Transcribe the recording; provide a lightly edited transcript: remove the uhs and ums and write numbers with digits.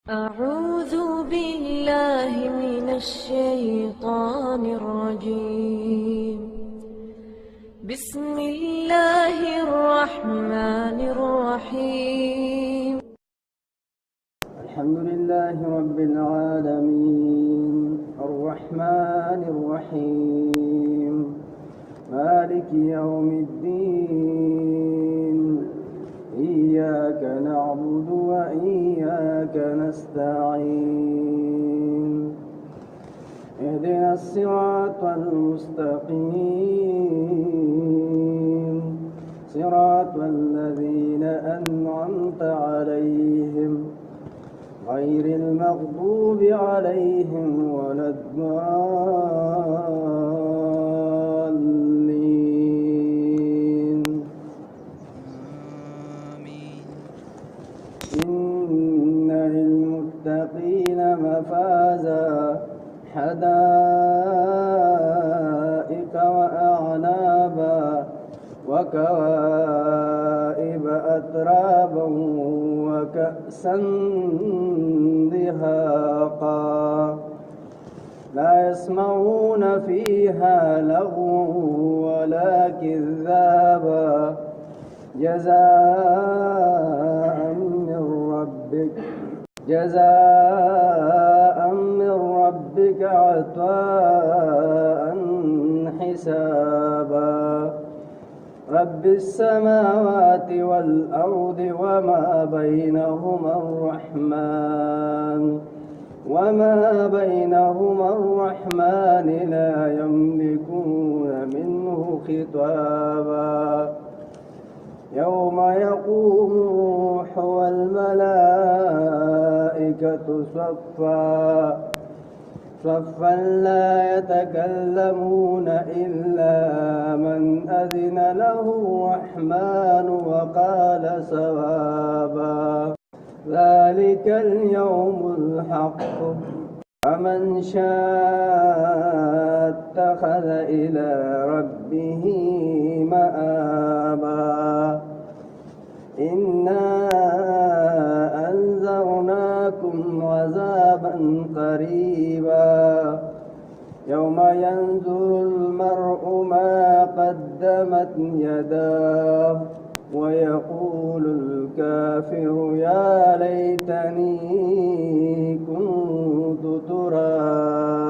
أعوذ بالله من الشيطان الرجيم. بسم الله الرحمن الرحيم. الحمد لله رب العالمين الرحمن الرحيم مالك يوم الدين إياك نعبد وإياك نستعين اهدنا الصراط المستقيم صراط الذين أنعمت عليهم غير المغضوب عليهم ولا الضالين آمين. إن للمتقين مفازا حدائق وأعنابا وكواعب أترابا وكأسا دهاقا لا يسمعون فيها لغوا ولا كذابا جزاء من ربك عطاء حسابا رب السماوات والأرض وما بينهما الرحمن لا يملكون منه خطابا يوم يقوم الروح والملائكة صفا لا يتكلمون إلا من أذن له الرحمن وقال صوابا ذلك اليوم الحق فمن شاء اتخذ إلى ربه مآبا إنا أنذرناكم عذابا قريبا يوم ينظر المرء ما قدمت يداه ويقول الكافر يا ليتني كنت ترابا